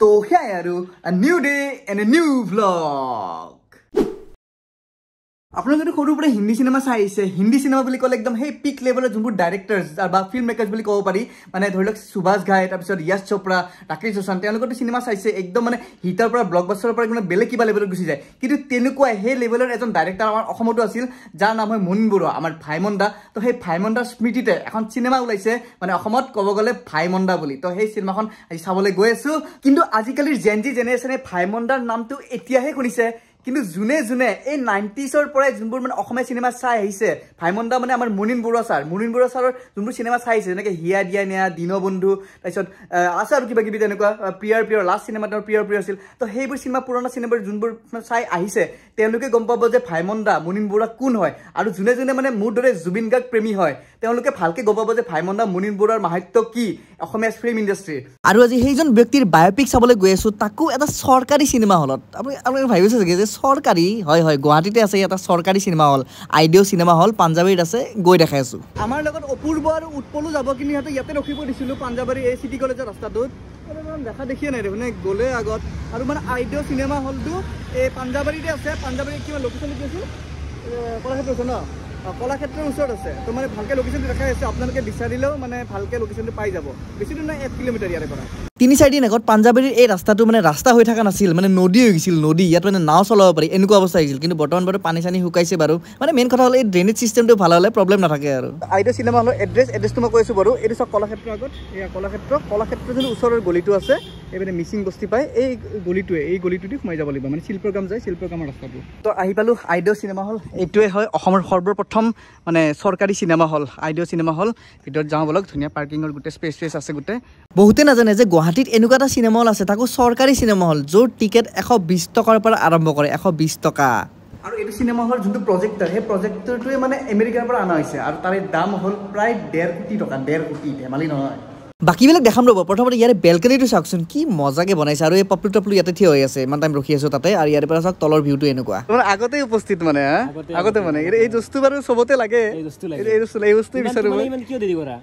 তো হেয়াই আৰু a new day and a new vlog আপোনালোকে যদি সৰুৰ পৰা হিন্দী সিনেমা চাই আহিছে হিন্দী সিনেমা বুলি ক'লে একদম সেই পিক লেভেলৰ যোনবোৰ ডাইৰেক্টৰ্ছ বা ফিল্ম মেকাৰ্ছ বুলি ক'ব পাৰি মানে ধৰি লওক সুভাষ ঘাই তাৰপিছত ইয়াশ চোপ্ৰা ৰাকেশ ৰোশন তেওঁলোকৰ সিনেমা চাইছে একদম মানে হিটাৰ পৰা ব্লকবাষ্টাৰৰ পৰা মানে বেলেগ কিবা লেভেলত গুচি যায় কিন্তু তেনেকুৱা সেই লেভেলৰ এজন ডাইৰেক্টৰ আমাৰ অসমতো আছিল যাৰ নাম হয় মুনিন বৰুৱা আমাৰ ভাইমন্দা তো সেই ভাইমন্দাৰ স্মৃতিতে এখন সিনেমা ওলাইছে মানে অসমত ক'ব গ'লে ভাইমন্দা বুলি তো সেই সিনেমাখন আজি চাবলৈ গৈ আছো কিন্তু আজিকালিৰ জেনজি জেনেৰেশ্যনে ভাইমন্দাৰ নামটো এতিয়াহে শুনিছে কিন্তু জুনে এই 90sৰ পৰাই যোনবোৰ মানে অসমীয়া সিনেমা চাই আহিছে ভাইমন্দা মানে আমাৰ মুনিন বৰুৱা ছাৰৰ যোনবোৰ সিনেমা চাইছে যেনেকৈ হিয়া দিয়া নিয়া দীনবন্ধু তাৰপিছত আছে আৰু কিবা কিবি তেনেকুৱা প্ৰিয়াৰ লাষ্ট সিনেমা তেওঁৰ প্ৰিয়াৰ আছিল তো সেইবোৰ সিনেমা পুৰণা সিনেমাৰ যোনবোৰ চাই আহিছে তেওঁলোকে গম পাব যে ভাইমন্দা মুনিন বৰুৱা কোন হয় আৰু যোনে মানে মোৰ দৰে জুবিন গাৰ্গ প্ৰেমী হয় তেওঁলোকে ভালকে গম পাব যে ভাইমন্দা মুনিন বৰুৱাৰ মাহাত্য কি অসমীয়া ফিল্ম ইণ্ডাষ্ট্ৰি আৰু আজি সেইজন ব্যক্তিৰ বায়োপিক চাবলৈ গৈ আছো তাকো এটা চৰকাৰী সিনেমা হলত আপুনি ভাবিছে চাগে যে চৰকাৰী হয় গুৱাহাটীতে আছে এটা চৰকাৰী সিনেমা হল আইডিও সিনেমা হল পাঞ্জাবাৰীত আছে গৈ দেখাই আছো আমাৰ লগত অপূৰ্ব আৰু উৎপলো যাব কিন্তু ইয়াতে ৰখিব দিছিলো পাঞ্জাবাৰী এই চিটি কলেজৰ ৰাস্তাটোত দেখা দেখিয়ে নাই মানে গ'লে আগত আৰু মানে আইডিও সিনেমা হলটো এই পাঞ্জাবাৰীতে আছে পাঞ্জাবাৰী কিমান লোকেশ্যন কি আছিল কলাক্ষেত্ৰ আছে ন কলাক্ষেত্ৰৰ ওচৰত আছে তো মানে ভালকে লোকেশ্যনটো দেখাই আছে আপোনালোকে বিচাৰিলেও মানে ভালকে লোকেশ্যনটো পাই যাব বেছি দূৰ নাই 1 কিলোমিটাৰ ইয়াৰে পৰা 3-4 দিন আগত পাঞ্জাবাৰীৰ এই ৰাস্তাটো মানে ৰাস্তা হৈ থকা নাছিল মানে নদী হৈ গৈছিল নদী ইয়াত মানে নাও চলাব পাৰি এনেকুৱা অৱস্থা হৈছিল কিন্তু বৰ্তমান বাৰু পানী চানী শুকাইছে বাৰু মানে মেইন কথা হ'ল এই ড্ৰেনেজ চিষ্টেমটো ভাল হ'লে প্ৰব্লেম নাথাকে আৰু আইডিয়া চিনেমা হলৰ এড্ৰেছটো মই কৈছোঁ বাৰু এইটো চব কলাক্ষেত্ৰৰ আগত এয়া কলাক্ষেত্ৰৰ যোনটো ওচৰৰ গলিটো আছে এইপিনে মিচিং বস্তি পায় এই গলিটোদি সোমাই যাব লাগিব মানে শিল্পগ্ৰাম যায় শিল্পগ্ৰামৰ ৰাস্তাটো তো আহি পালোঁ আইডিয়া চিনেমা হল এইটোৱে হয় অসমৰ সৰ্বপ্ৰথম মানে চৰকাৰী cinema hall idea cinema hall ভিতৰত যাওঁ বলক ধুনীয়া পাৰ্কিঙৰ গোটেই স্পেচ আছে গোটেই বহুতে নাজানে যে গুৱাহাটীত এনেকুৱা এটা চিনেমা হল আছে তাকো চৰকাৰী চিনেমা হল য'ৰ টিকেট 120 টকাৰ পৰা আৰম্ভ কৰে 120 টকা আৰু এইটো চিনেমা হল যোনটো প্ৰজেক্টৰ সেই প্ৰজেক্টৰটোৱে মানে আমেৰিকাৰ পৰা অনা হৈছে আৰু তাৰে দাম হ'ল প্ৰায় 1.5 কোটি টকা 1.5 কোটি ধেমালি নহয় বাকীবিলাক দেখাম ৰ'ব প্ৰথমতে ইয়াৰে বেলকনিটো চাওকচোন কি মজাকে বনাইছে আৰু এই পপলু ইয়াতে থিয় হৈ আছে ইমান টাইম ৰখি আছো তাতে আৰু ইয়াৰে পৰা চাওক তলৰ ভিউটো এনেকুৱা আগতে উপস্থিত মানে আগতে মানে এই বস্তু বাৰু চবতে লাগে এই বস্তু বিচাৰো মই ইমান কিয় দেৰি কৰা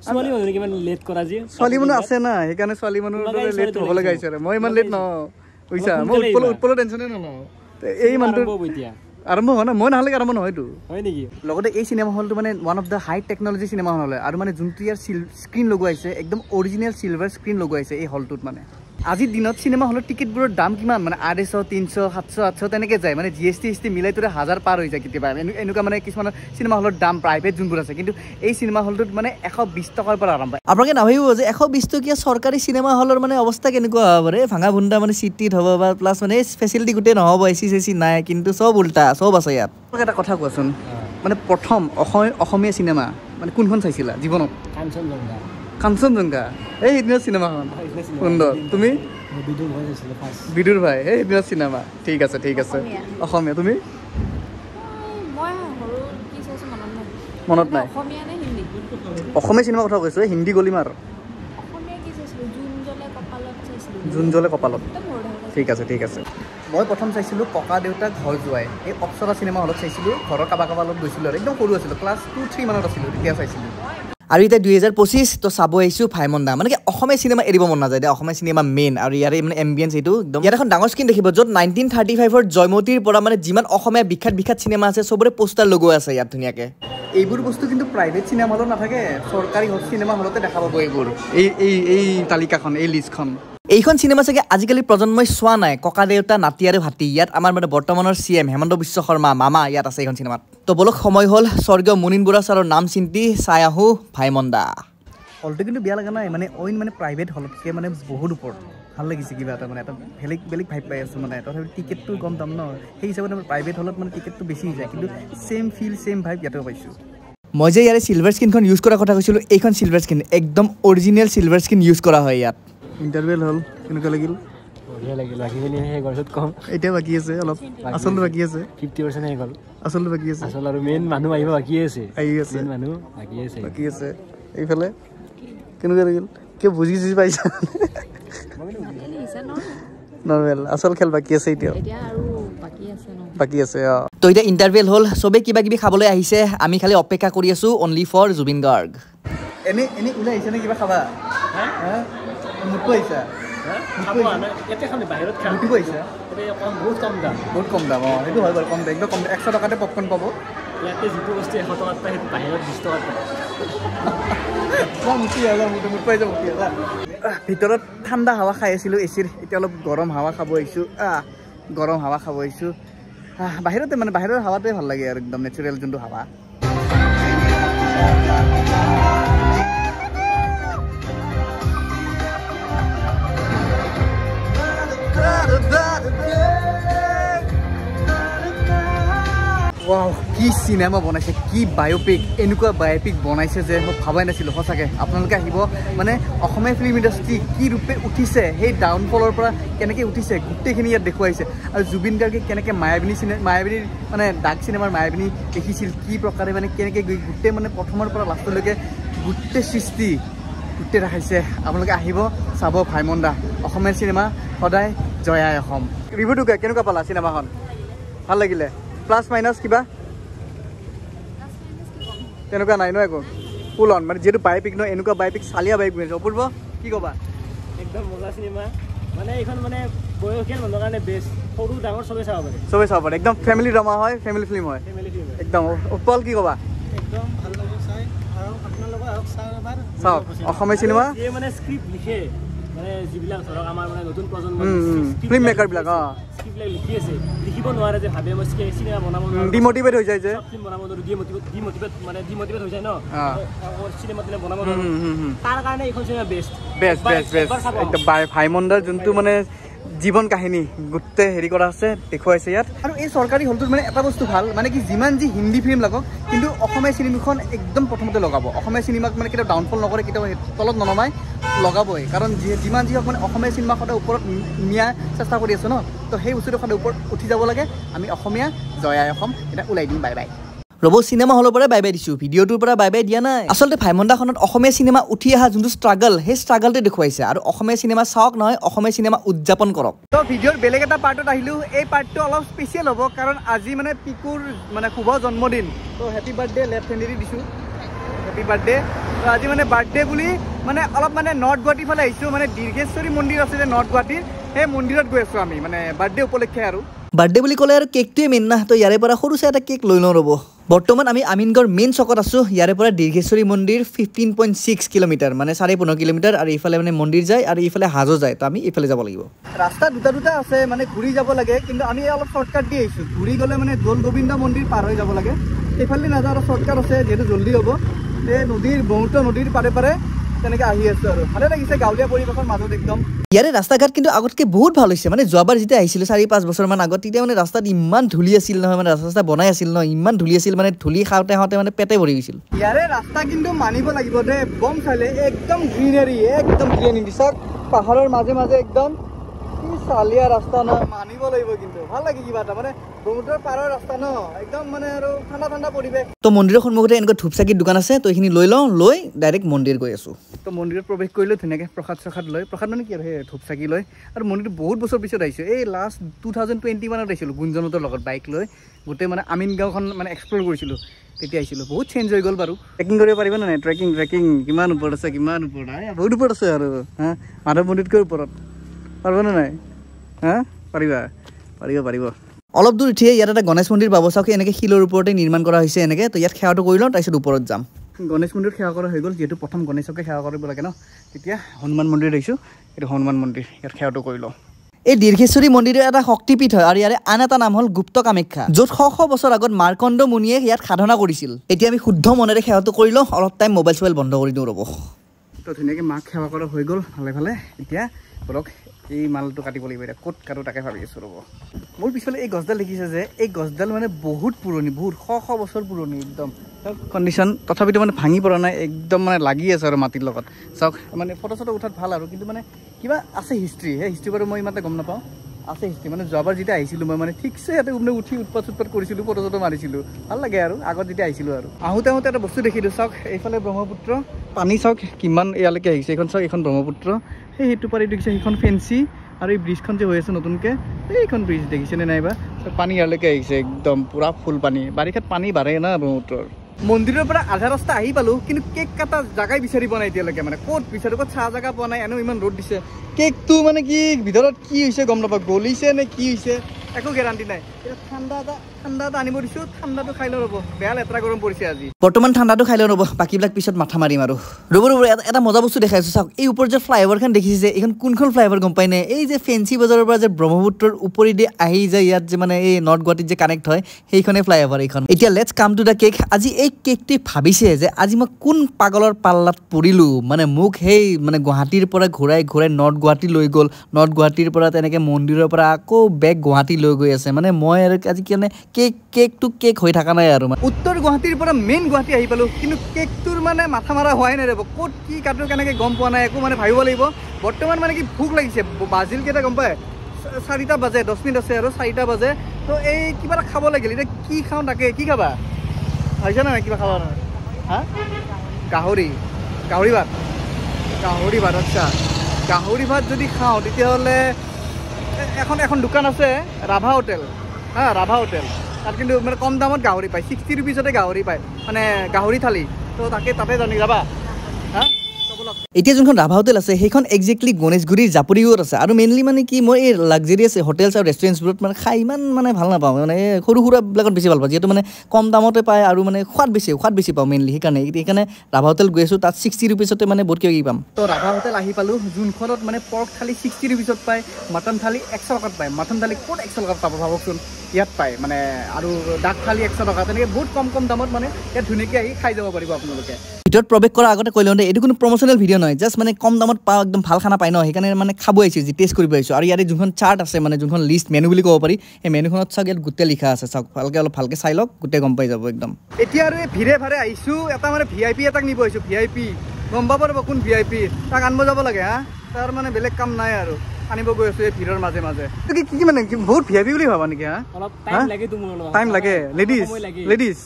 ছোৱালী মানুহ কিমান লেট কৰা যি ছোৱালী মানুহ আছে না সেইকাৰণে ছোৱালী মানুহৰ লেট হ'ব লগা হৈছে মই ইমান লেট নহয় বুজিছা মই উৎপলৰ টেনচনে নলওঁ এই মানুহটো আৰম্ভ হয় না মই নহ'লে আৰম্ভ নহয়তো হয় নেকি লগতে এই চিনেমা হলটো মানে one of the high technology cinema hall হয় আৰু মানে যোনটো ইয়াৰ স্ক্ৰীণ লগোৱাইছে একদম অৰিজিনেল চিলভাৰ স্ক্ৰীণ লগোৱাইছে এই হলটোত মানে আজিৰ দিনত চিনেমা হলৰ টিকেটবোৰৰ দাম কিমান মানে 250 300 700 800 তেনেকৈ যায় মানে জিএছটি মিলাই তোৰে 1000 পাৰ হৈ যায় কেতিয়াবা এনেকুৱা মানে কিছুমান চিনেমা হলৰ দাম প্ৰাইভেট যোনবোৰ আছে কিন্তু এই চিনেমা হলটোত মানে 120 টকাৰ পৰা আৰম্ভ হয় আপোনালোকে নাভাবিব যে 120 টকীয়া চৰকাৰী চিনেমা হলৰ মানে অৱস্থা কেনেকুৱা হ'ব পাৰে ভাঙা ভুণ্ডা মানে চিটিত হ'ব বা প্লাছ মানে ফেচিলিটি গোটেই নহ'ব এচি নাই কিন্তু চব উল্টা চব আছে ইয়াত এটা কথা কোৱাচোন মানে প্ৰথম অসমীয়া চিনেমা মানে কোনখন চাইছিলা জীৱনত কাঞ্চনজংঘা এই দিনৰ চিনেমাখন সুন্দৰ তুমি বিদুৰ ভাই এই দিনৰ চিনেমা ঠিক আছে অসমীয়া তুমি মনত নাই অসমীয়া চিনেমা কথা কৈছোঁ হিন্দী গলিম আৰু জোন জ্বলে কপালত ঠিক আছে মই প্ৰথম চাইছিলোঁ ককা দেউতাক ঘৰ যোৱাই এই অপ্সৰা চিনেমা হলত চাইছিলোঁ ঘৰৰ কাৰোবাৰ লগত গৈছিলোঁ আৰু একদম সৰু আছিলোঁ ক্লাছ 2-3 মানত আছিলোঁ তেতিয়া চাইছিলোঁ আৰু এতিয়া 2025 তো চাব আহিছোঁ ভাইমন্দা মানে কি অসমীয়া চিনেমা এৰিব মন নাযায় দে অসমীয়া চিনেমা মেইন আৰু ইয়াৰে মানে এম্বিয়েন্স এইটো একদম ইয়াত এখন ডাঙৰ স্ক্ৰীণ দেখিব য'ত 1935ৰ জয়মতীৰ পৰা মানে যিমান অসমীয়া বিখ্যাত চিনেমা আছে চবৰে পোষ্টাৰ লগোৱা আছে ইয়াত ধুনীয়াকৈ এইবোৰ বস্তু কিন্তু প্ৰাইভেট চিনেমা হলত নাথাকে চৰকাৰী চিনেমা হলতে দেখা পাব এইবোৰ এই তালিকাখন এই লিষ্টখন এইখন চিনেমা চাগে আজিকালি প্ৰজন্মই চোৱা নাই ককা দেউতা নাতি আৰু হাতী ইয়াত আমাৰ মানে বৰ্তমানৰ CM হেমন্ত বিশ্ব শৰ্মা মামা ইয়াত আছে এইখন চিনেমাত তো বলক সময় হ'ল স্বৰ্গীয় মুনিন বৰুৱা ছাৰৰ নাম চিন্তি চাই আহোঁ ভাইমন্দা হলটো কিন্তু বেয়া লগা নাই মানে মানে প্ৰাইভেট হলতকৈ মানে বহুত ওপৰত ভাল লাগিছে কিবা এটা মানে এটা বেলেগ ভাইব পাই আছোঁ মানে তথাপি টিকেটটো কম দাম ন সেই হিচাপত প্ৰাইভেট হলত মানে টিকেটটো বেছি হৈ যায় কিন্তু ছেম ফিল ছেম ভাইব ইয়াতেও পাইছোঁ মই যে ইয়াৰে চিলভাৰ স্ক্ৰীণখন ইউজ কৰাৰ কথা কৈছিলোঁ এইখন চিলভাৰ স্ক্ৰীণ একদম অৰিজিনেল চিলভাৰ স্ক্ৰীণ ইউজ কৰা হয় ইয়াত ইণ্টাৰভেল হ'ল কেনেকুৱা লাগিল এতিয়া বাকী আছে অলপ আচলটো বাকী আছে 50% হৈ গ'ল আচলটো বাকী আছে আচল আৰু মেইন মানুহ আহিব বাকী আছে এইফালে কেনেকুৱা লাগিল কিয় বুজি পাইছা নৰ্মেল আচল খেল বাকী আছে এতিয়া বাকী আছে তো এতিয়া ইণ্টাৰভেল হ'ল চবেই কিবা কিবি খাবলৈ আহিছে আমি খালি অপেক্ষা কৰি আছোঁ অনলি ফৰ জুবিন গাৰ্গ এনে ওলাই আহিছে নে কিবা খাবা মোকো আহিছা খাব আনে ইয়াতে খালি বাহিৰত খাম বুটি পাইছা বহুত কম দাম সেইটো হয় বাৰু কম দাম একদম কম 100 টকাতে পপকৰ্ণ পাব ইয়াতে যিটো বস্তু 100 টকাত পায় সেইটো বাহিৰত 20 টকাত পায় ভিতৰত ঠাণ্ডা হাৱা খাই আছিলোঁ এচিৰ এতিয়া অলপ গৰম হাৱা খাব আহিছোঁ বাহিৰতে মানে বাহিৰৰ হাৱাটোৱে ভাল লাগে আৰু একদম নেচাৰেল যোনটো হাৱা ওয়াও কি সিনেমা বনাইছে কি বায়োপিক এনেকুৱা বায়োপিক বনাইছে যে মই ভাবাই নাছিলোঁ সঁচাকৈ আপোনালোকে আহিব মানে অসমীয়া ফিল্ম ইণ্ডাষ্ট্ৰি কি ৰূপে উঠিছে সেই ডাউনফলৰ পৰা কেনেকৈ উঠিছে গোটেইখিনি ইয়াত দেখুৱাইছে আৰু জুবিন গাৰ্গে কেনেকৈ মায়াবিনীৰ মানে ডাক চিনেমাৰ মায়াবিনী দেখিছিল কি প্ৰকাৰে মানে কেনেকৈ গোটেই মানে প্ৰথমৰ পৰা লাষ্টলৈকে গোটেই সৃষ্টি গোটেই দেখাইছে আপোনালোকে আহিব চাব ভাইমন দা অসমীয়া চিনেমা সদায় জয়াই অসম ৰিভিউটো কেনেকুৱা পালা চিনেমাখন ভাল লাগিলে প্লাছ মাইনাছ কিবা তেনেকুৱা নাই ন একো ফুল অন মানে যিহেতু বায়োপিক ন এনেকুৱা বায়োপিক চালিয়া বায়োপিক বনাইছে অপূৰ্ব কি ক'বা একদম মজা চিনেমা মানে এইখন মানে বয়সীয়াল মানুহৰ কাৰণে বেষ্ট সৰু ডাঙৰ চবেই চাব পাৰে একদম ফেমিলি ড্ৰামা হয় ফেমিলি ফিল্ম হয় একদম উৎপল কি ক'বা একদম ভাল লাগে চাই আৰু আপোনালোকে আহক চাওক অসমীয়া চিনেমা যিয়ে মানে স্ক্ৰিপ্ট লিখে মানে যিবিলাক ধৰক আমাৰ মানে নতুন প্ৰজন্মৰ ফিল্ম মেকাৰবিলাক স্ক্ৰিপ্টবিলাক লিখি আছে লিখিব নোৱাৰে যে ভাবে মই চিনেমা বনাব নোৱাৰোঁ ডিমোটিভেট হৈ যায় যে ফিল্ম বনাব নোৱাৰোঁ ডিমোটিভেট হৈ যায় ন চিনেমা বনাব নোৱাৰোঁ তাৰ কাৰণে এইখন চিনেমা বেষ্ট একদম ভাইমন্দাৰ যোনটো মানে জীৱন কাহিনী গোটেই হেৰি কৰা আছে দেখুৱাইছে ইয়াত আৰু এই চৰকাৰী হলটোত মানে এটা বস্তু ভাল মানে কি যিমান যি হিন্দী ফিল্ম লাগক কিন্তু অসমীয়া চিনেমাখন একদম প্ৰথমতে লগাব অসমীয়া চিনেমাক মানে কেতিয়াও ডাউনফল নকৰে কেতিয়াও তলত ননমাই লগাবই কাৰণ যিমান যি হওক মানে অসমীয়া চিনেমা সদায় ওপৰত নিয়াৰ চেষ্টা কৰি আছে ন তো সেই বস্তুটো সদায় ওপৰত উঠি যাব লাগে আমি অসমীয়া জয়াই অসম এটা ওলাই দিম বাই বাই ৰ'ব চিনেমা হলৰ পৰা বাই বাই দিছোঁ ভিডিঅ'টোৰ পৰা বাই বাই দিয়া নাই আচলতে ভাইমন্দাখনত অসমীয়া চিনেমা উঠি অহা যোনটো ষ্ট্ৰাগল সেই ষ্ট্ৰাগলটো দেখুৱাইছে আৰু অসমীয়া চিনেমা চাওক নহয় অসমীয়া চিনেমা উদযাপন কৰক তো ভিডিঅ'ৰ বেলেগ এটা পাৰ্টত আহিলোঁ এই পাৰ্টটো অলপ স্পেচিয়েল হ'ব কাৰণ আজি মানে পিকুৰ মানে শুভ জন্মদিন তো হেপী বাৰ্থডে লেফ্ট হেণ্ডেদি দিছোঁ হেপী বাৰ্থডে তো আজি মানে বাৰ্থডে বুলি মানে অলপ মানে নৰ্থ গুৱাহাটীৰ ফালে আহিছোঁ মানে দীৰ্ঘেশ্বৰী মন্দিৰ আছে যে নৰ্থ গুৱাহাটীৰ সেই মন্দিৰত গৈ আছোঁ আমি মানে বাৰ্থডে উপলক্ষে আৰু বাৰ্থডে বুলি ক'লে আৰু কেকটোৱে মেইন না তো ইয়াৰে পৰা সৰু চাই এটা কেক লৈ লওঁ ৰ'ব বৰ্তমান আমি আমিনগড় মেইন চকত আছোঁ ইয়াৰে পৰা দীৰ্ঘেশ্বৰী মন্দিৰ 15.6 কিলোমিটাৰ মানে 15.5 কিলোমিটাৰ আৰু এইফালে মানে মন্দিৰ যায় আৰু এইফালে হাজো যায় তো আমি এইফালে যাব লাগিব ৰাস্তা দুটা আছে মানে ঘূৰি যাব লাগে কিন্তু আমি অলপ শ্বৰ্টকাট দি আহিছোঁ ঘূৰি গ'লে মানে দৌল গোবিন্দ মন্দিৰ পাৰ হৈ যাব লাগে সেইফালে নাযাওঁ আৰু শ্বৰ্টকাট আছে যিহেতু জল্দি হ'ব এই ব্ৰহ্মপুত্ৰ নদীৰ পাৰে তেনেকৈ আহি আছোঁ আৰু ভালে লাগিছে গাঁৱলীয়া পৰিৱেশৰ মাজত একদম ইয়াৰে ৰাস্তা ঘাট কিন্তু আগতকৈ বহুত ভাল হৈছে মানে যোৱাবাৰ যেতিয়া আহিছিলোঁ 4-5 বছৰমান আগত তেতিয়া মানে ৰাস্তাত ইমান ধূলি আছিল নহয় মানে ৰাস্তা বনাই আছিল নহয় ইমান ধূলি আছিল মানে ধূলি খাওঁতে মানে পেটে ভৰি গৈছিল ইয়াৰে ৰাস্তা কিন্তু মানিব লাগিব দেই বম চালে একদম গ্ৰীনেৰী চাওক পাহাৰৰ মাজে মাজে একদম কি চালিয়া ৰাস্তা ন মানিব লাগিব কিন্তু ভাল লাগে কিবা এটা মানে ব্ৰহ্মপুত্ৰৰ পাৰৰ ৰাস্তা ন একদম মানে আৰু ঠাণ্ডা পৰিৱেশ তো মন্দিৰৰ সন্মুখতে এনেকুৱা ধূপচাকিৰ দোকান আছে তো এইখিনি লৈ লওঁ লৈ ডাইৰেক্ট মন্দিৰ গৈ আছোঁ তো মন্দিৰত প্ৰৱেশ কৰিলোঁ ধুনীয়াকৈ প্ৰসাদ লৈ প্ৰসাদ মানে কি আৰু সেই ধূপচাকি লৈ আৰু মন্দিৰটো বহুত বছৰ পিছত আহিছোঁ এই লাষ্ট 2021 আহিছিলোঁ গুঞ্জনহঁতৰ লগত বাইক লৈ গোটেই মানে আমিন গাঁওখন মানে এক্সপ্ল'ৰ কৰিছিলোঁ তেতিয়া আহিছিলোঁ বহুত চেঞ্জ হৈ গ'ল বাৰু ট্ৰেকিং কৰিব পাৰিব নে নাই ট্ৰেকিং কিমান ওপৰত আছে বহুত ওপৰত আছে আৰু হা মাধৱ মন্দিৰতকৈ ওপৰত পাৰিবনে নাই হা পাৰিব অলপ দূৰ উঠিয়ে ইয়াত এটা গণেশ মন্দিৰ পাব চাওক এনেকৈ শিলৰ ওপৰতে নিৰ্মাণ কৰা হৈছে এনেকৈ তো ইয়াত সেৱাটো কৰি লওঁ তাৰপিছত ওপৰত যাম গণেশ মন্দিৰত সেৱা কৰা হৈ গ'ল যিহেতু প্ৰথম গণেশকে সেৱা কৰিব লাগে ন তেতিয়া হনুমান মন্দিৰ দেখিছোঁ এইটো হনুমান মন্দিৰ ইয়াত সেৱাটো কৰি লওঁ এই দীৰ্ঘেশ্বৰী মন্দিৰৰ এটা শক্তিপীঠ হয় আৰু ইয়াৰে আন এটা নাম হ'ল গুপ্ত কামাখ্যা য'ত শ বছৰ আগত মাৰ্কণ্ড মুনিয়ে ইয়াত সাধনা কৰিছিল এতিয়া আমি শুদ্ধ মনেৰে সেৱাটো কৰি লওঁ অলপ টাইম মোবাইল বন্ধ কৰি দিওঁ ৰ'ব তো ধুনীয়াকৈ মাক সেৱা কৰা হৈ গ'ল ভালে এতিয়া ধৰক এই মালটো কাটিব লাগিব এতিয়া ক'ত কাটো তাকে ভাবি আছোঁ ৰ'ব মোৰ পিছফালে এই গছডাল দেখিছে যে এই গছডাল মানে বহুত পুৰণি বহুত শ বছৰ পুৰণি একদম কণ্ডিশ্যন তথাপিতো মানে ভাঙি পৰা নাই একদম মানে লাগি আছে আৰু মাটিৰ লগত চাওক মানে ফটো চটো উঠাত ভাল আৰু কিন্তু মানে কিবা আছে হিষ্ট্ৰী সেই হিষ্ট্ৰী বাৰু মই ইমান এটা গম নাপাওঁ আছে হিষ্ট্ৰী মানে যোৱাবাৰ যেতিয়া আহিছিলোঁ মই মানে ঠিকছে ইয়াতে উঠি উৎপাত কৰিছিলোঁ ফটো চটো মাৰিছিলোঁ ভাল লাগে আৰু আগত যেতিয়া আহিছিলোঁ আৰু আহোঁতে এটা বস্তু দেখিলোঁ চাওক এইফালে ব্ৰহ্মপুত্ৰ পানী চাওক কিমান ইয়ালৈকে আহিছে এইখন চাওক এইখন ব্ৰহ্মপুত্ৰ সেইটো পাৰি দেখিছে সেইখন ফেঞ্চি আৰু এই ব্ৰিজখন যে হৈ আছে নতুনকৈ এইখন ব্ৰিজ দেখিছেনে নাইবা পানী ইয়ালৈকে আহিছে একদম পূৰা ফুল পানী বাৰিষাত পানী বাঢ়ে না ব্ৰহ্মপুত্ৰৰ মন্দিৰৰ পৰা আধা ৰাস্তা আহি পালো কিন্তু কেক কাটা জাগাই বিচাৰি পোৱা নাই এতিয়ালৈকে মানে ক'ত বিচাৰো ক'ত চাহ জাগা পোৱা নাই এনেও ইমান ৰ'দ দিছে কেকটো মানে কি ভিতৰত কি হৈছে গম নাপাওঁ গলিছে নে কি হৈছে একো গেৰাণ্টি নাই ঠাণ্ডা এটা আনিব দিছোঁ ঠাণ্ডাটো খাই লওঁ ৰ'ব বেয়া লেতেৰা গৰম পৰিছে আজি বৰ্তমান ঠাণ্ডাটো খাই লওঁ ৰ'ব বাকীবিলাক পিছত মাথা মাৰিম আৰু ৰ'ব এটা মজা বস্তু দেখাইছোঁ চাওক এই ওপৰত যে ফ্লাইঅভাৰখন দেখিছে যে এইখন কোনখন ফ্লাইঅভাৰ গম পাই নে এই যে ফেঞ্চি বজাৰৰ পৰা যে ব্ৰহ্মপুত্ৰৰ ওপৰেদি আহি যায় ইয়াত যে মানে এই নৰ্থ গুৱাহাটীত যে কানেক্ট হয় সেইখনে ফ্লাইঅভাৰ এইখন এতিয়া let's come to the cake আজি এই কেকটোৱে ভাবিছে যে আজি মই কোন পাগলৰ পাল্লাত পৰিলোঁ মানে মোক সেই মানে গুৱাহাটীৰ পৰা ঘূৰাই নৰ্থ গুৱাহাটী লৈ গ'ল নৰ্থ গুৱাহাটীৰ পৰা তেনেকৈ মন্দিৰৰ পৰা আকৌ বেক গুৱাহাটী লৈ গৈ আছে মানে মই আৰু আজি কি মানে কেকটো কেক হৈ থকা নাই আৰু মানে উত্তৰ গুৱাহাটীৰ পৰা মেইন গুৱাহাটী আহি পালোঁ কিন্তু কেকটোৰ মানে মাথা মাৰা হোৱাই নাই ৰ'ব ক'ত কি কাটো কেনেকৈ গম পোৱা নাই একো মানে ভাবিব লাগিব বৰ্তমান মানে কি ভোক লাগিছে বাজিল কেইটা গম পায় 4টা বাজে 10 মিনিট আছে আৰু 4টা বাজে তো এই কিবা এটা খাব লাগিল এতিয়া কি খাওঁ তাকে কি খাবা হৈছে নাই কিবা খাবা নহয় হা গাহৰি ভাত আচ্ছা গাহৰি ভাত যদি খাওঁ তেতিয়াহ'লে এখন দোকান আছে ৰাভা হোটেল তাত কিন্তু মানে কম দামত গাহৰি পায় 60 ৰুপিজতে গাহৰি পায় মানে গাহৰি থালি তো তাতে জানি যাবা হা এতিয়া যোনখন ৰাভা হোটেল আছে সেইখন একজেক্টলি গণেশগুৰিৰ জাপুৰিগড়ত আছে আৰু মেইনলি মানে কি মই এই লাক্সাৰিয়াছ হোটেলছ আৰু ৰেষ্টুৰেণ্টছবোৰত মানে খাই ইমান মানে ভাল নাপাওঁ মানে সৰু সুৰাবিলাকত বেছি ভাল পাওঁ যিহেতু মানে কম দামতে পায় আৰু মানে সোৱাদ বেছি পাওঁ মেইনলি সেইকাৰণে ৰাভা হোটেল গৈ আছোঁ তাত 60 ৰুপিজতে মানে বহুত কিবা পাম তো ৰাভা হোটেল আহি পালোঁ যোনখনত মানে পৰ্ক থালি 60 ৰুপিজত পায় মটন থালি 100 টকাত পায় মটন থালি ক'ত 100 টকাত পাব ভাবকচোন ইয়াত পায় মানে আৰু ডাক থালি 100 টকা তেনেকৈ বহুত কম দামত মানে ইয়াত ধুনীয়াকৈ আহি খাই যাব পাৰিব আপোনালোকে ভিতৰত প্ৰৱেশ কৰাৰ আগতে কৈ লওঁ দে এইটো কোনো প্ৰমোচনেল ভিডিঅ' নহয় জাষ্ট মানে কম দামত পাওঁ একদম ভাল খানা পায় ন সেইকাৰণে মানে খাব আহিছোঁ যি টেষ্ট কৰিব আহিছোঁ আৰু ইয়াতে যোনখন চাৰ্ট আছে মানে যোনখন লিষ্ট মেনু বুলি ক'ব পাৰি সেই মেনুখনত চাওক ইয়াত গোটেই লিখা আছে চাওক অলপ ভালকৈ চাই লওক গোটেই গম পাই যাব একদম এতিয়া আৰু এই ভিৰে আহিছোঁ এটা মানে VIP এটাক নিব আহিছোঁ VIP গম পাব ৰ'ব কোন VIP তাক আনিব যাব লাগে হা তাৰ মানে বেলেগ কাম নাই আৰু আনিব গৈ আছোঁ এই ভিৰৰ মাজে কি মানে বহুত VIP বুলি ভাবা নেকি হা টাইম লাগে লেডিজ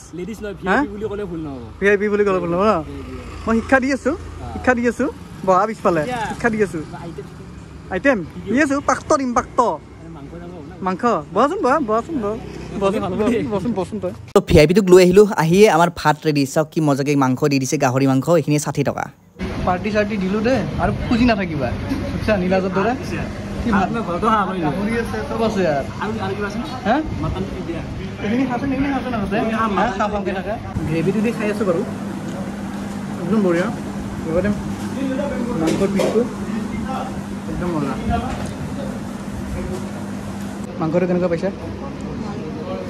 VIP বুলি ক'লে ভুল নহ'ব ন মই শিক্ষা দি আছোঁ বহা পিছফালে শিক্ষা দি আছোঁ আইটেম দি আছোঁ পাক্ত দিম মাংস বহাচোন তই তো VIPটোক লৈ আহিলোঁ আহিয়ে আমাৰ ভাত ৰেডি চাওক কি মজাকৈ মাংস দি দিছে গাহৰি মাংস এইখিনি 60 টকা পাৰ্টি চাৰ্টি দিলোঁ দে আৰু খুজি নাথাকিবা বুজিছা নীলাজৰ দৰে গ্ৰেভিটো দি খাই আছোঁ বাৰু একদম বঢ়িয়া মাংসৰ পিচটো একদম মজা মাংসটো কেনেকুৱা পাইছে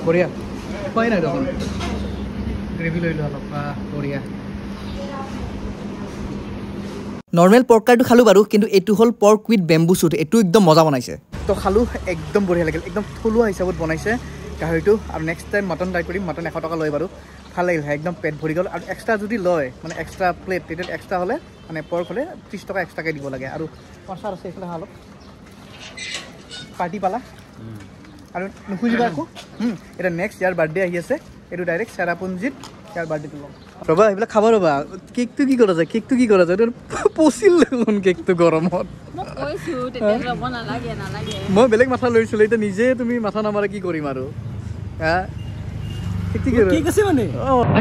বঢ়িয়া খোৱাই নাই দেখোন গ্ৰেভি লৈ লোৱা অলপ বঢ়িয়া নৰ্মেল পৰ্ক কাৰ্ডটো খালোঁ বাৰু কিন্তু এইটো হ'ল পৰ্ক উইথ বেম্বু শ্বুট এইটো একদম মজা বনাইছে তো খালোঁ একদম বঢ়িয়া লাগিল একদম থলুৱা হিচাপত বনাইছে গাহৰিটো আৰু নেক্সট টাইম মটন ট্ৰাই কৰিম মটন 100 টকা লয় বাৰু ভাল লাগিল একদম পেট ভৰি গ'ল আৰু এক্সট্ৰা যদি লয় মানে এক্সট্ৰা প্লেট তেতিয়া এক্সট্ৰা হ'লে মানে পৰ্ক হ'লে 30 টকা এক্সট্ৰাকৈ দিব লাগে আৰু পচাৰ আছে এইফালে অলপ পাৰ্টি পালা আৰু নুখুজিবা আকৌ এটা নেক্সট ইয়াৰ বাৰ্থডে আহি আছে এইটো ডাইৰেক্ট চেৰাপুঞ্জীত ইয়াৰ বাৰ্থডেটো ল'ম ৰ'বা এইবিলাক খাব ৰ'বা কেকটো কি কৰা যায় এইটো পচিল দেখোন কেকটো গৰমত মই বেলেগ মাথা লৈছিলোঁ এতিয়া নিজে তুমি মাথা নামাৰা কি কৰিম আৰু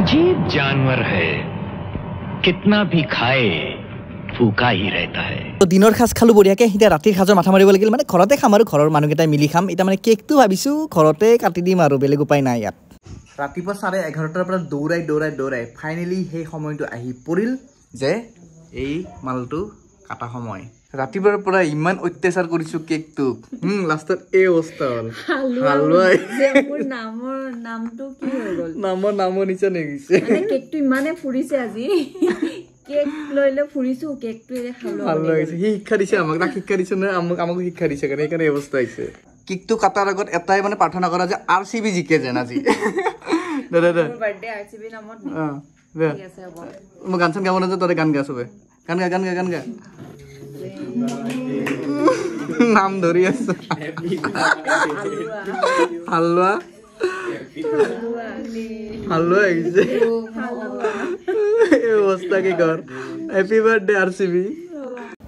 अजीब जानवर है कितना भी खाए भूखा ही रहता है তো দিনৰ সাজ খালোঁ বঢ়িয়াকৈ এতিয়া ৰাতিৰ সাজৰ মাথা মাৰিব লাগিল মানে ঘৰতে খাম আৰু ঘৰৰ মানুহকেইটাই মিলি খাম এতিয়া মানে কেকটো ভাবিছোঁ ঘৰতে কাটি দিম আৰু বেলেগ উপায় নাই ইয়াত ৰাতিপুৱা 11:30টাৰ পৰা দৌৰাই ফাইনেলি সেই সময়টো আহি পৰিল যে এই মালটো কাটা সময় ৰাতিপুৱাৰ পৰা ইমান অত্যাচাৰ কৰিছোঁ কেকটোক লাষ্টত এই অৱস্থা হ'ল হালুৱাই নামটো কি হৈ গ'ল নামৰ নিচা নেগিছে কেকটো ইমানে ফুৰিছে আজি কেক লৈ ফুৰিছোঁ কেকটো হালুৱা হৈছে সি শিক্ষা দিছে তাক শিক্ষা দিছে নহয় আমাকো শিক্ষা দিছে কাৰণে সেইকাৰণে অৱস্থা হৈছে কেকটো কাটাৰ আগত এটাই মানে প্ৰাৰ্থনা কৰা যে RCB জিকে যেন আজি মই গান চান গাব নাযাওঁ তই গান গা চবে গান গা নাম ধৰি আছো হালুৱা আহিছে এই অৱস্থা কি কৰ হেপী বাৰ্থডে RCB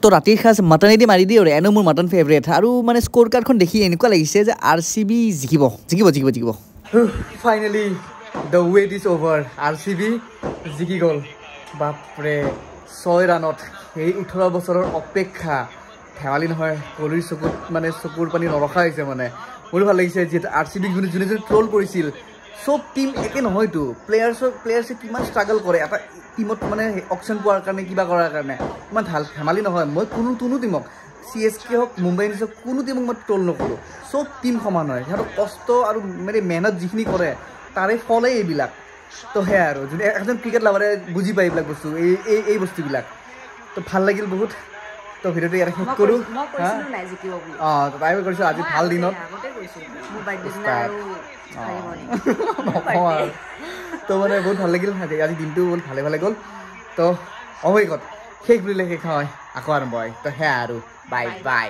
তো ৰাতিৰ সাজ মটনেদি মাৰি দিয়ে আৰু এনেও মোৰ মটন ফেভৰেট আৰু মানে স্ক'ৰ কাৰ্ডখন দেখি এনেকুৱা লাগিছে যে RCB জিকিব finally the wait is over RCB জিকি গ'ল বাপৰে 6 ৰানত সেই 18 বছৰৰ অপেক্ষা ধেমালি নহয় কোহলিৰ চকুত মানে চকুৰ পানী নৰখা হৈছে মানে মোৰ ভাল লাগিছে যিহেতু RCB যোনে ট্ৰল কৰিছিল সব টিম একে নহয়তো প্লেয়াৰ্ছে কিমান ষ্ট্ৰাগল কৰে এটা টিমত মানে অকশ্যন পোৱাৰ কাৰণে কিবা কৰাৰ কাৰণে ইমান ধেমালি নহয় মই কোনো টিমক CSK হওক মুম্বাই ইণ্ডিয়ান্স হওক কোনো টিমক মই ট্ৰল নকৰোঁ সব টিম সমান হয় সিহঁতৰ কষ্ট আৰু মানে মেহনত যিখিনি কৰে তাৰে ফলে এইবিলাক তো সেয়া আৰু যোনে এজন ক্ৰিকেট লাভাৰে বুজি পায় এইবিলাক বস্তু এই বস্তুবিলাক তো ভাল লাগিল বহুত তো ভিডিঅ'টো ইয়াতে শেষ কৰোঁ তাই কৰিছোঁ আজি ভাল দিনত তো মানে বহুত ভাল লাগিল আজি দিনটো বহুত ভালে গ'ল তো অৱশেষত শেষ বুলিলে শেষ হয় আকৌ আৰম্ভ হয় তো সেয়া আৰু বাই